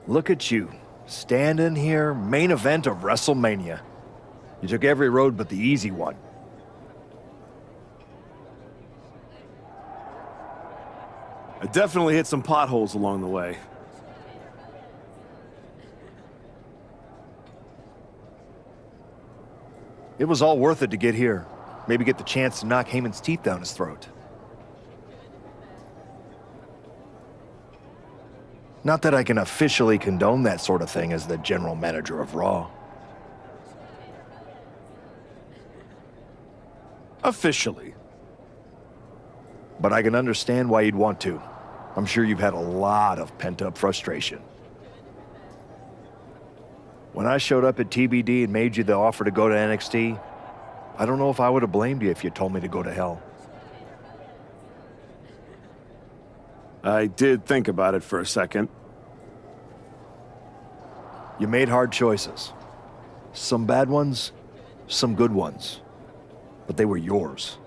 Look at you, standing here, main event of WrestleMania. You took every road but the easy one. I definitely hit some potholes along the way. It was all worth it to get here. Maybe get the chance to knock Heyman's teeth down his throat. Not that I can officially condone that sort of thing as the general manager of Raw. Officially. But I can understand why you'd want to. I'm sure you've had a lot of pent-up frustration. When I showed up at TBD and made you the offer to go to NXT, I don't know if I would have blamed you if you told me to go to hell. I did think about it for a second. You made hard choices. Some bad ones, some good ones. But they were yours.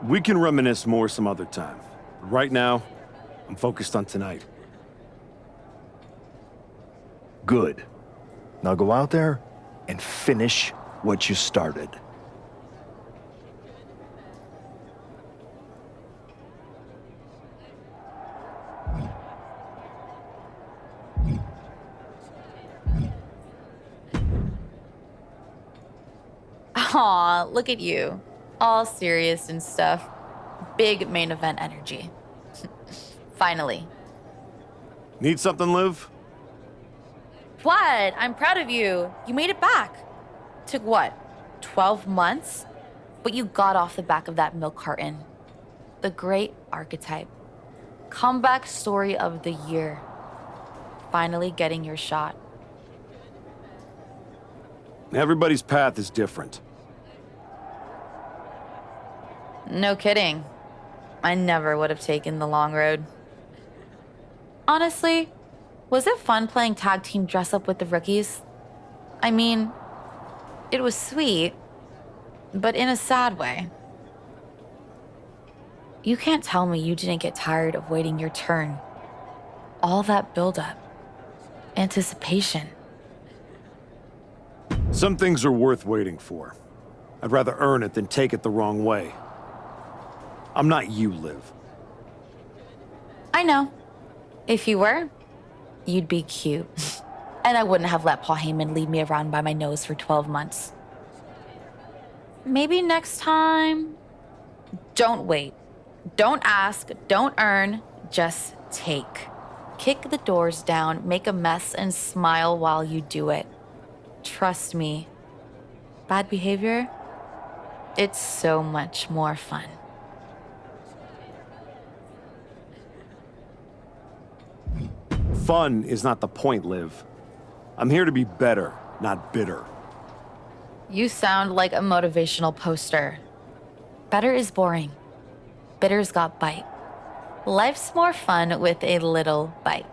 We can reminisce more some other time. Right now, I'm focused on tonight. Good. Now go out there and finish what you started. Aw, look at you. All serious and stuff. Big main event energy. Finally. Need something, Liv? What? I'm proud of you. You made it back. Took what? 12 months? But you got off the back of that milk carton. The great archetype. Comeback story of the year. Finally getting your shot. Everybody's path is different. No kidding. I never would have taken the long road. Honestly, was it fun playing tag team dress up with the rookies? I mean, it was sweet, but in a sad way. You can't tell me you didn't get tired of waiting your turn. All that buildup, anticipation. Some things are worth waiting for. I'd rather earn it than take it the wrong way. I'm not you, Liv. I know. If you were, you'd be cute. And I wouldn't have let Paul Heyman lead me around by my nose for 12 months. Maybe next time. Don't wait. Don't ask. Don't earn. Just take. Kick the doors down, make a mess, and smile while you do it. Trust me. Bad behavior? It's so much more fun. Fun is not the point, Liv. I'm here to be better, not bitter. You sound like a motivational poster. Better is boring. Bitter's got bite. Life's more fun with a little bite.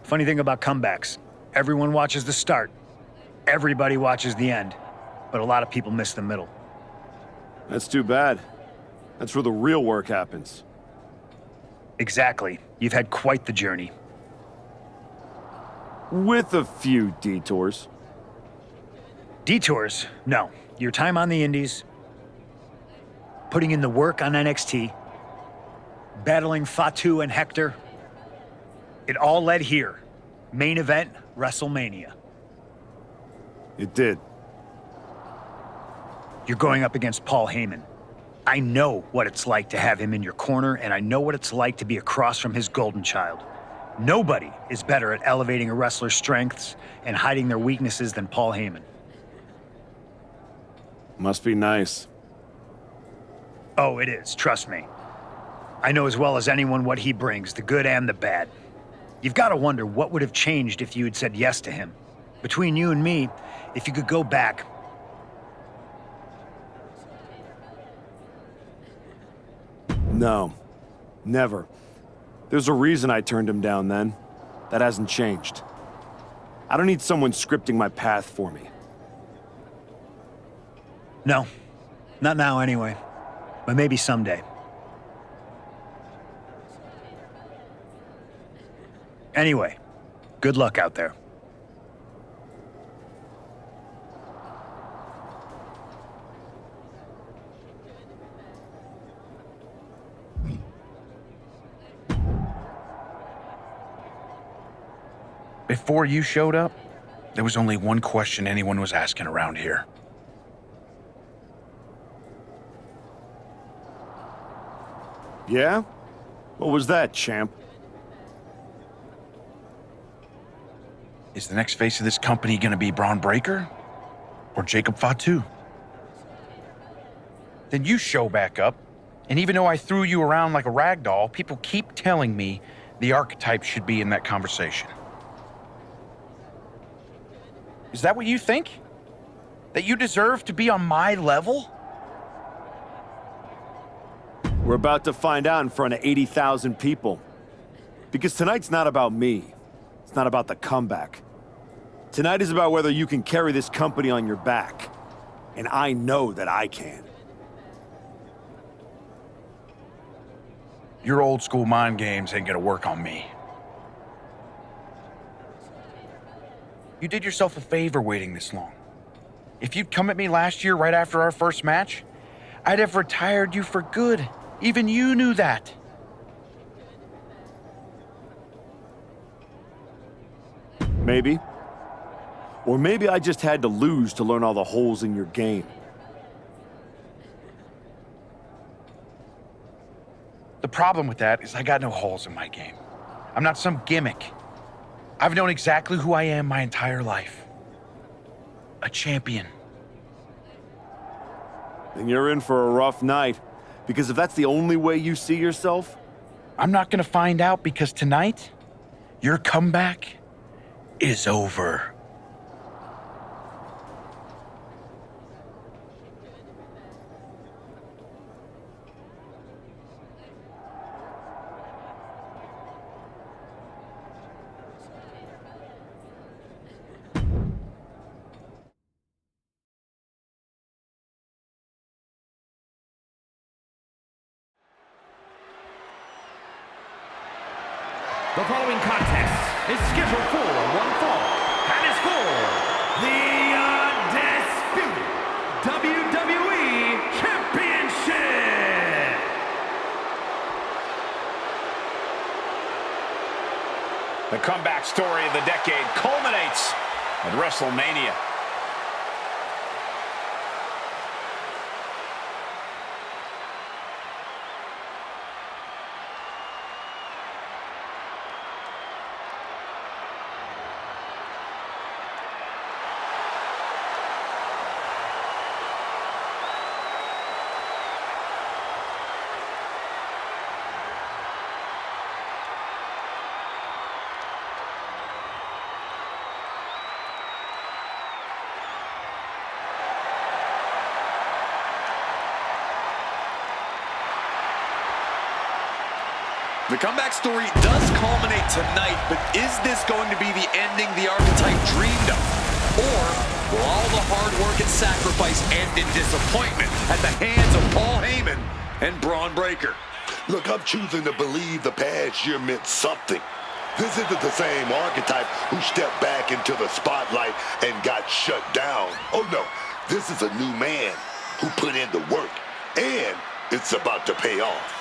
Funny thing about comebacks, everyone watches the start. Everybody watches the end. But a lot of people miss the middle. That's too bad. That's where the real work happens. Exactly. You've had quite the journey. With a few detours. Detours? No. Your time on the Indies, putting in the work on NXT, battling Fatu and Hector. It all led here. Main event, WrestleMania. It did. You're going up against Paul Heyman. I know what it's like to have him in your corner, and I know what it's like to be across from his golden child. Nobody is better at elevating a wrestler's strengths and hiding their weaknesses than Paul Heyman. Must be nice. Oh, it is, trust me. I know as well as anyone what he brings, the good and the bad. You've got to wonder what would have changed if you had said yes to him. Between you and me, if you could go back, No, never. There's a reason I turned him down then. That hasn't changed. I don't need someone scripting my path for me. No, not now anyway, but maybe someday. Anyway, good luck out there. Before you showed up, there was only one question anyone was asking around here. Yeah? What was that, champ? Is the next face of this company gonna be Braun Breaker? Or Jacob Fatu? Then you show back up, and even though I threw you around like a rag doll, people keep telling me the archetype should be in that conversation. Is that what you think? That you deserve to be on my level? We're about to find out in front of 80,000 people. Because tonight's not about me. It's not about the comeback. Tonight is about whether you can carry this company on your back. And I know that I can. Your old school mind games ain't gonna work on me. You did yourself a favor waiting this long. If you'd come at me last year right after our first match, I'd have retired you for good. Even you knew that. Maybe. Or maybe I just had to lose to learn all the holes in your game. The problem with that is I got no holes in my game. I'm not some gimmick. I've known exactly who I am my entire life. A champion. Then you're in for a rough night. Because if that's the only way you see yourself... I'm not gonna find out because tonight, your comeback is over. The following contest is scheduled for one fall and is for the undisputed WWE Championship. The comeback story of the decade culminates at WrestleMania. The comeback story does culminate tonight, but is this going to be the ending the archetype dreamed of? Or will all the hard work and sacrifice end in disappointment at the hands of Paul Heyman and Braun Breaker? Look, I'm choosing to believe the past year meant something. This isn't the same archetype who stepped back into the spotlight and got shut down. Oh no, this is a new man who put in the work, and it's about to pay off.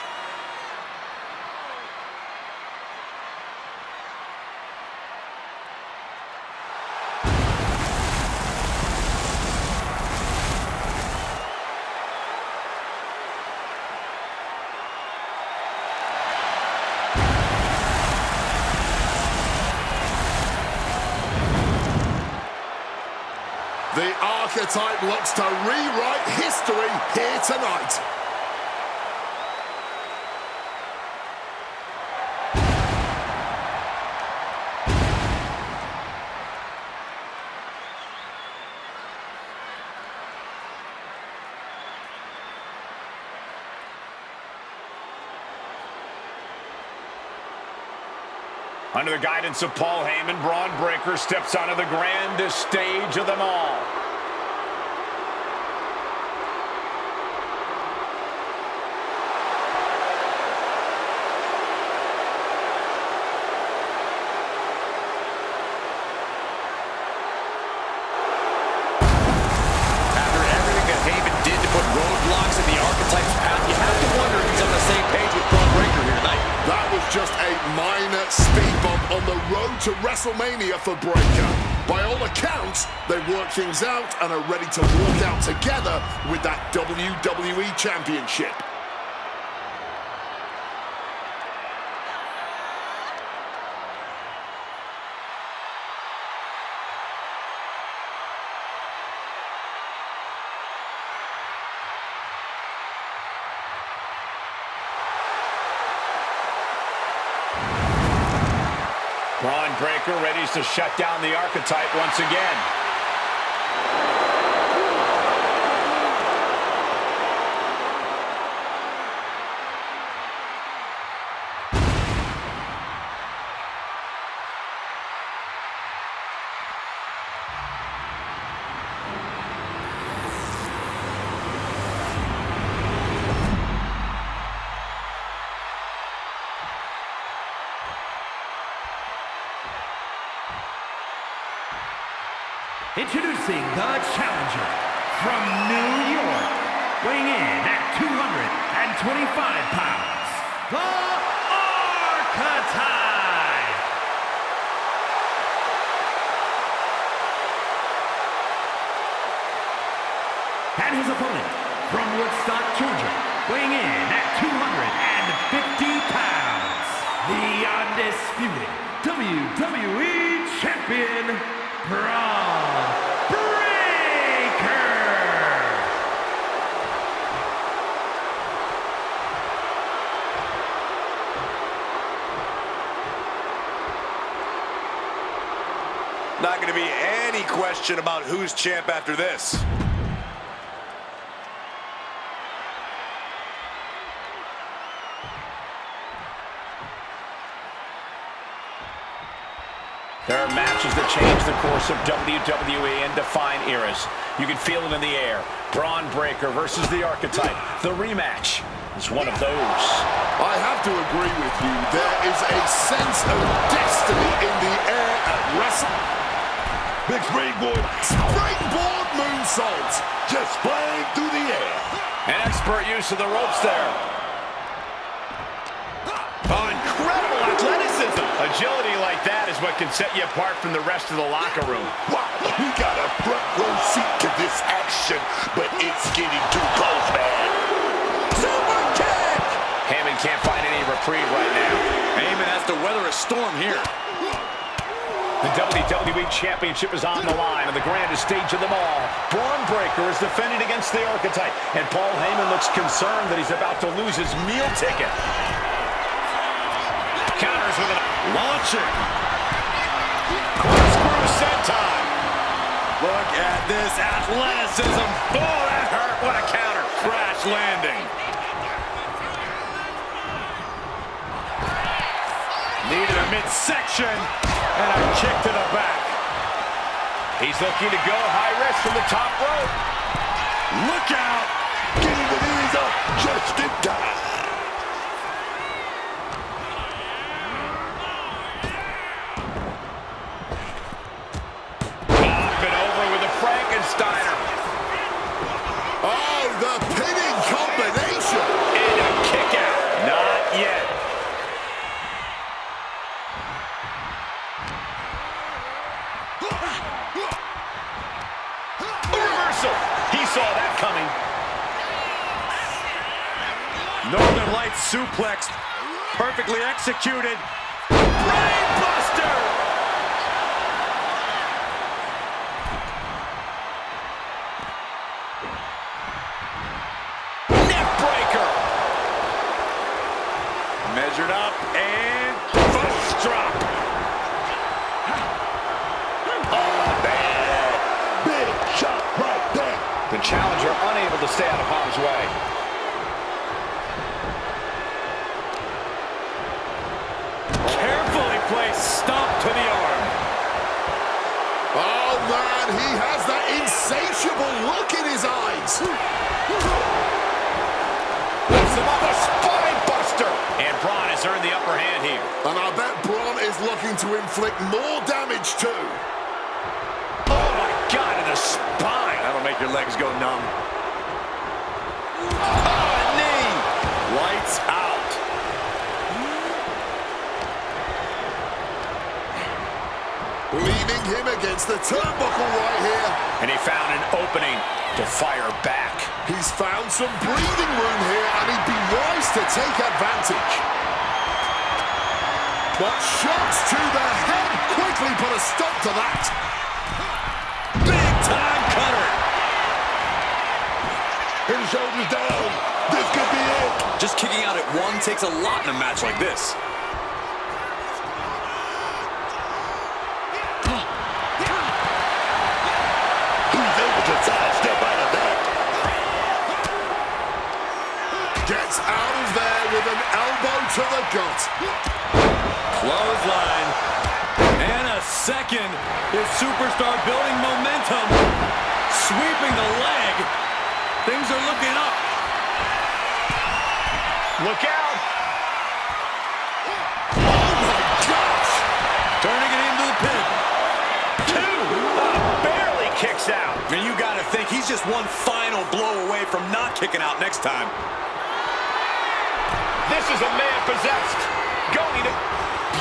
The archetype looks to rewrite history here tonight. Under the guidance of Paul Heyman, Braun Breaker steps onto the grandest stage of them all. After everything that Heyman did to put roadblocks in the Archetype's path, you have to wonder if he's on the same page with Braun Breaker here tonight. That was just a minor speed bump on the road to WrestleMania for Breaker. By all accounts, they worked things out and are ready to walk out together with that WWE Championship. Braun Breaker ready to shut down the Archetype once again. Introducing the challenger from New York, weighing in at 225 pounds, the Archetype. And his opponent from Woodstock, Georgia, weighing in at 250 pounds, the undisputed WWE Champion, Braun Breaker! Not going to be any question about who's champ after this. There are matches that change the course of WWE and define eras. You can feel it in the air. Braun Breaker versus the Archetype. The rematch is one of those. I have to agree with you. There is a sense of destiny in the air at wrestling. Big springboard. Springboard moonsault. Just flying through the air. An expert use of the ropes there. Oh, incredible athleticism. Agility like that is what can set you apart from the rest of the locker room. Wow, we got a front row seat to this action, but it's getting too close, man. Super kick! Heyman can't find any reprieve right now. Heyman has to weather a storm here. The WWE Championship is on the line on the grandest stage of them all. Braun Breaker is defending against the Archetype, and Paul Heyman looks concerned that he's about to lose his meal ticket. Counters with a launching. Corkscrew senton. Look at this athleticism. Oh, that hurt. What a counter. Crash landing. Needed a midsection and a kick to the back. He's looking to go high risk from the top rope. Look out. Getting the knees up just in time. Frankensteiner. Oh, the pinning combination. And a kick out. Not yet. A reversal. He saw that coming. Northern Lights suplex. Perfectly executed. Brain buster. Measured up and first drop. Oh, man. Big shot right there. The challenger unable to stay out of harm's way. Carefully placed has that insatiable look in his eyes. Lifts him up, a spine buster. And Braun has earned the upper hand here. And I bet Braun is looking to inflict more damage too. Oh my God, in the spine. That'll make your legs go numb. Oh, a knee. Lights out. Leaving him against the turnbuckle right here. And he found an opening to fire back. He's found some breathing room here, and he'd be wise to take advantage. But shots to the head quickly put a stop to that. Big time cutter. His shoulders down. This could be it. Just kicking out at one takes a lot in a match like this. He's able to sidestep out of that. Gets out of there with an elbow to the gut. Clothesline. And a second. His superstar building momentum. Sweeping the leg. Things are looking up. Look out. Oh my gosh! Turning it into the pin. Two. Barely kicks out. And you got to think he's just one final blow away from not kicking out next time. This is a man possessed. Going to...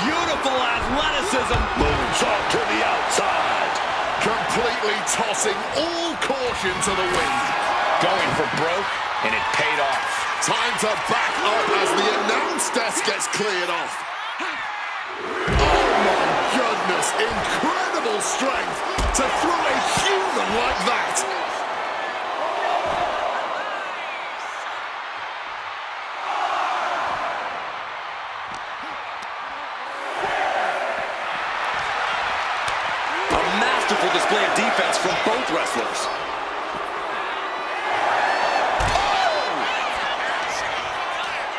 Beautiful athleticism. Moonsault to the outside. Completely tossing all caution to the wind. Going for broke, and it paid off. Time to back up as the announce desk gets cleared off. Oh my goodness, incredible strength to throw a human like that. A masterful display of defense from both wrestlers.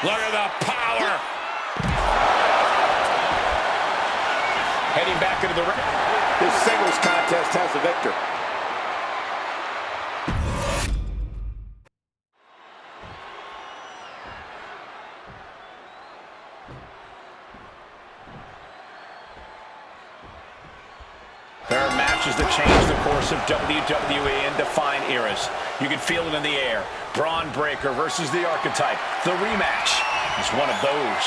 Look at the power. Heading back into the ring. This singles contest has the victor. There are matches that change the course of WWE and define eras. You can feel it in the air. Braun Breaker versus the Archetype. The rematch is one of those.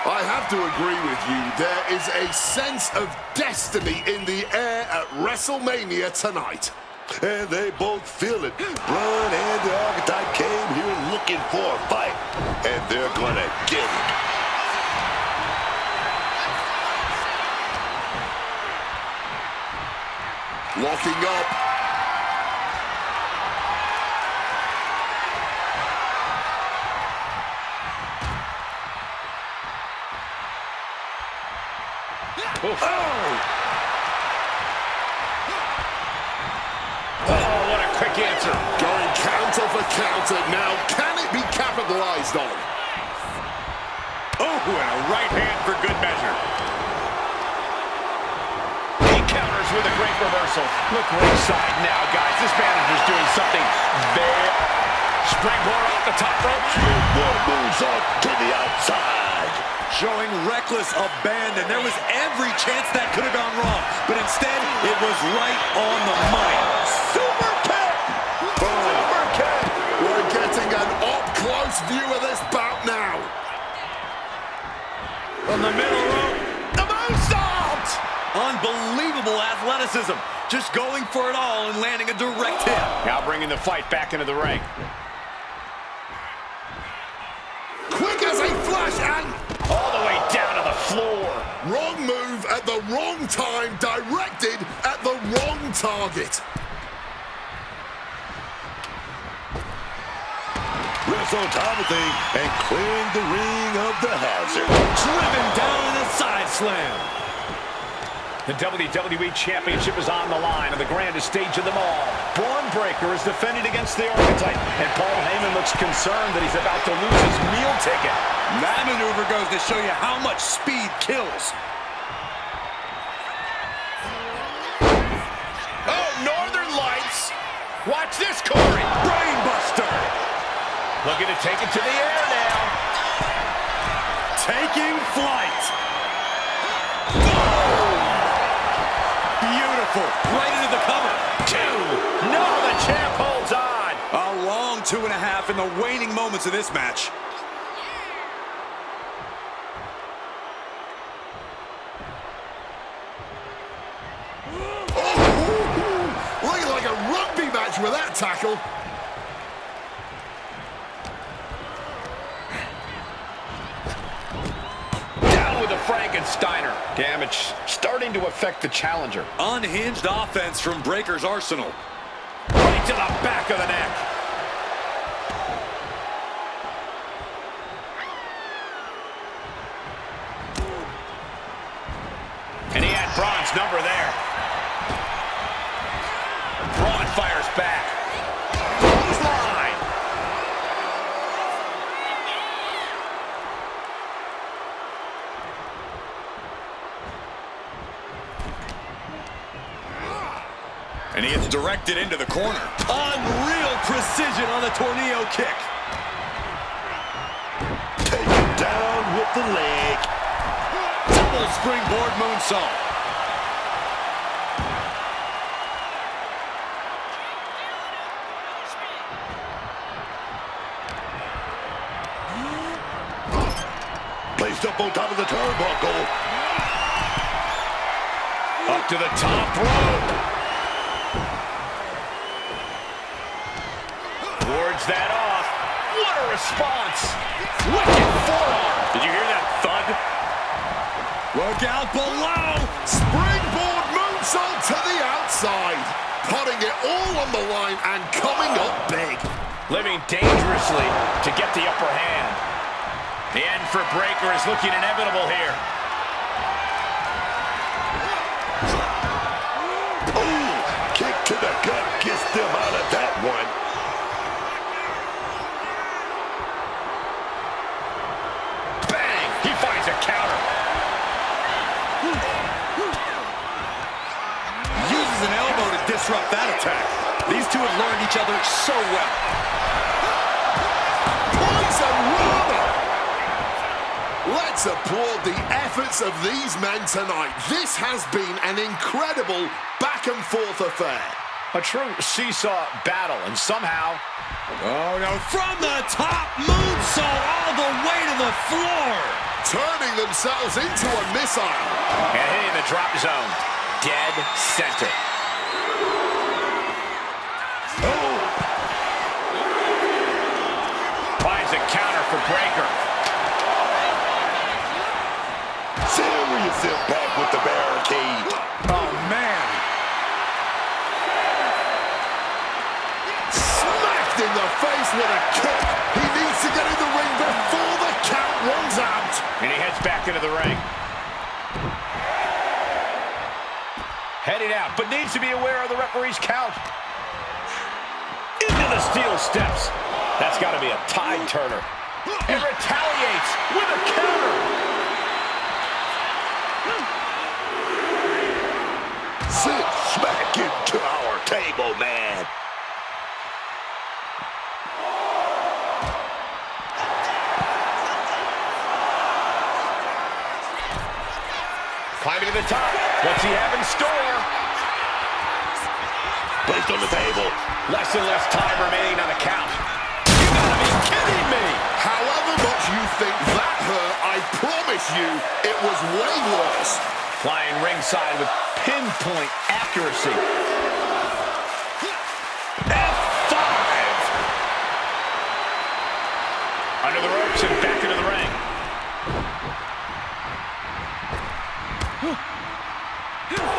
I have to agree with you. There is a sense of destiny in the air at WrestleMania tonight. And they both feel it. Braun and the Archetype came here looking for a fight. And they're gonna get it. Locking up. Oh, what a quick answer. Going counter for counter. Now, can it be capitalized on? Oh, and a right hand for good measure. He counters with a great reversal. Look ringside now, guys. This manager's doing something very... Springboard off the top rope. Springboard moonsault to the outside. Showing reckless abandon. There was every chance that could have gone wrong, but instead, it was right on the money. Super kick! Super kick! We're getting an up-close view of this bout now. From the middle rope. The moonsault! Unbelievable athleticism. Just going for it all and landing a direct hit. Now bringing the fight back into the ring. Quick as a flash and... All the way down to the floor. Wrong move at the wrong time, directed at the wrong target. Wrist on top of thing and clearing the ring of the hazard. Driven down in a side slam. The WWE Championship is on the line on the grandest stage of them all. Braun Breaker is defending against the Archetype, and Paul Heyman looks concerned that he's about to lose his meal ticket. That maneuver goes to show you how much speed kills. Oh, Northern territory. Brainbuster. Looking to take it to the air now. Taking flight. Beautiful. Right into the cover. 2. No, the champ holds on. A long 2.5 in the waning moments of this match. Looking like a rugby match with that tackle. Down with the Frankensteiner. Damage starting to affect the challenger. Unhinged offense from Breaker's arsenal. Right to the back of the neck. And he had Braun's number there. Braun fires back. Clothesline. And he gets directed into the corner. Unreal precision on the tornado kick. Take him down with the leg. Double springboard moonsault. Placed up on top of the turnbuckle. Up to the top rope. Wards that off. What a response. Wicked forearm. Did you hear that thud? Look out below. Springboard moonsault to the outside. Putting it all on the line and coming up big. Living dangerously to get the upper hand. The end for Breaker is looking inevitable here. Ooh, kick to the gut gets them out of that one. Bang! He finds a counter. Uses an elbow to disrupt that attack. These two have learned each other so well. Poison Rana! Let's applaud the efforts of these men tonight. This has been an incredible back-and-forth affair. A true seesaw battle, and somehow... Oh, no. From the top, moonsault all the way to the floor. Turning themselves into a missile. And hitting the drop zone. Dead center. Oh! Finds a counter for Breaker. Serious impact with the barricade. Oh, man. Smacked in the face with a kick. He needs to get in the ring before the count runs out. And he heads back into the ring. Heading out, but needs to be aware of the referee's count. Into the steel steps. That's got to be a tide turner. And retaliates with a counter. Sit smack into our table, man. Climbing to the top. What's he have in store? Placed on the table. Less and less time remaining on the count. You gotta be kidding me! However much you think that hurt, I promise you it was way worse. Flying ringside with pinpoint accuracy. F5! Under the ropes and back into the ring.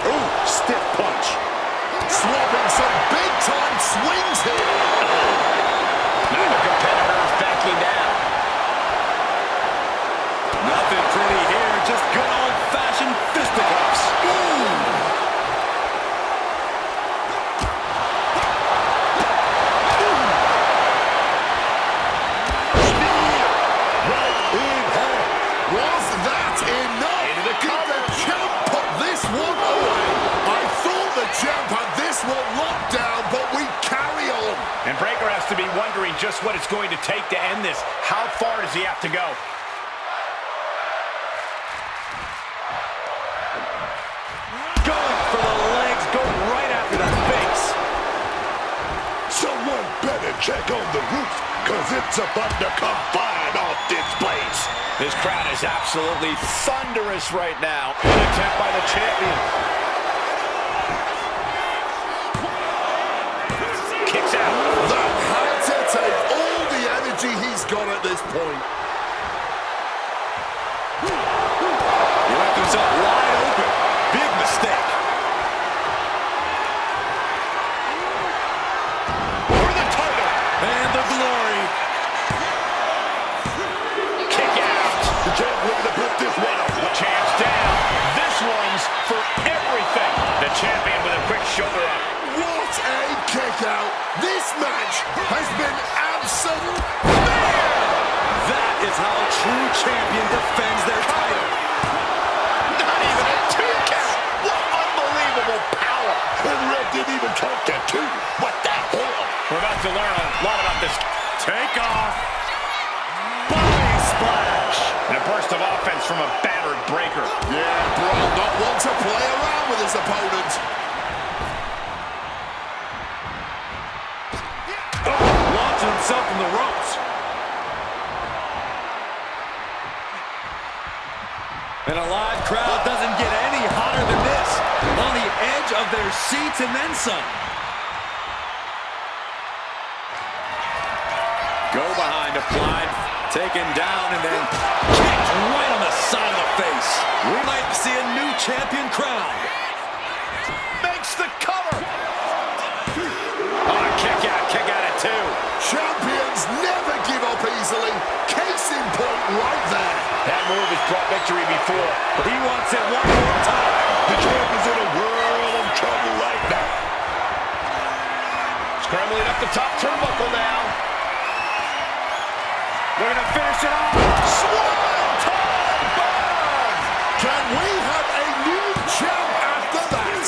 Ooh, stiff punch. Swapping some big-time swings here. Neither competitor is backing down. Nothing pretty here, just good old-fashioned fisticuffs. just what it's going to take to end this. How far does he have to go? Going for the legs, going right after the face. Someone better check on the roof, because it's about to come flying off this place. This crowd is absolutely thunderous right now. An attempt by the champion. Kicks out. That had to take all the energy he's got at this point. He left himself wide open. Big mistake. For the title. And the glory. Kick out. The champ looking to put this one up. The champ's down. This one's for everything. The champion with a quick shoulder up. What a kick out. This match has been absolute. That is how a true champion defends their title. Not even a 2 count. What unbelievable power. And Red didn't even count that two. What the hell? We're about to learn a lot about this. Take off. Body splash. And a burst of offense from a battered breaker. Yeah, Braun not one to play around with his opponent. Launching himself from the ropes. And a live crowd doesn't get any hotter than this. On the edge of their seats and then some. Go behind, applied, taken down, and then kicked right on the side of the face. We might see a new champion crowned. Makes the cover. Oh, kick out at 2. Champions never give up easily. Case in point right there. That move has brought victory before. He wants it one more time. The champ is in a world of trouble right now. Scrambling up the top turnbuckle now. They're going to finish it off. Swanton bomb. Can we have a new champ after that?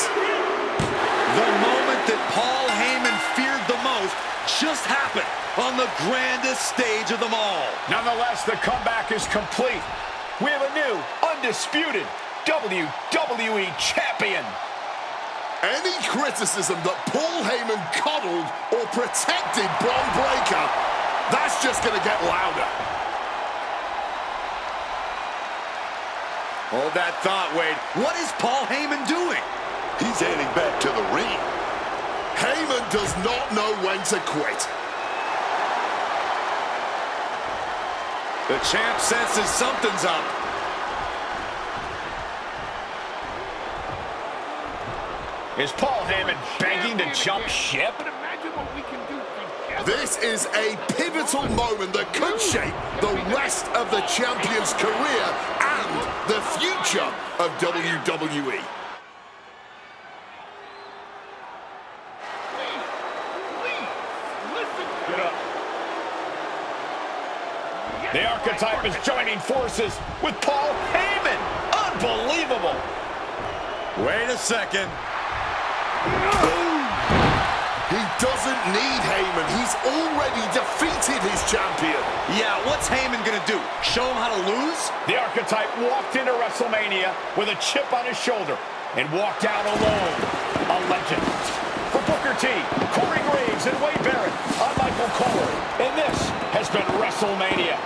The moment that Paul Heyman feared the most just happened on the grandest stage of them all. Nonetheless, the comeback is complete. We have a new, undisputed WWE Champion. Any criticism that Paul Heyman coddled or protected Braun Breaker, that's just going to get louder. Hold that thought, Wade. What is Paul Heyman doing? He's heading back to the ring. Heyman does not know when to quit. The champ senses something's up. Is Paul Heyman begging to jump ship? This is a pivotal moment that could shape the rest of the champion's career and the future of WWE. The archetype is joining forces with Paul Heyman. Unbelievable. Wait a second. He doesn't need Heyman. He's already defeated his champion. Yeah, what's Heyman gonna do? Show him how to lose? The archetype walked into WrestleMania with a chip on his shoulder and walked out alone. A legend. For Booker T, Corey Graves, and Wade Barrett, I'm Michael Cole, and this has been WrestleMania.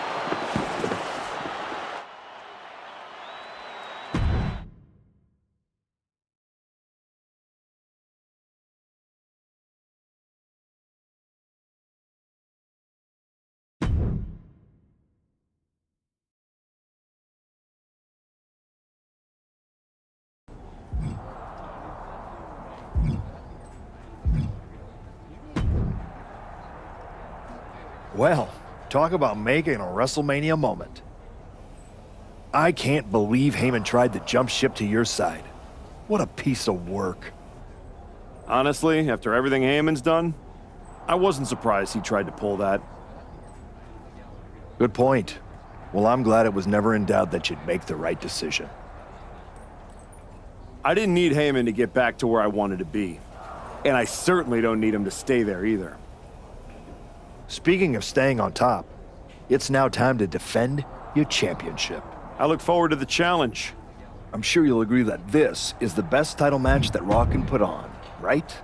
Well, talk about making a WrestleMania moment. I can't believe Heyman tried to jump ship to your side. What a piece of work. Honestly, after everything Heyman's done, I wasn't surprised he tried to pull that. Good point. Well, I'm glad it was never in doubt that you'd make the right decision. I didn't need Heyman to get back to where I wanted to be. And I certainly don't need him to stay there either. Speaking of staying on top, it's now time to defend your championship. I look forward to the challenge. I'm sure you'll agree that this is the best title match that Raw can put on, right?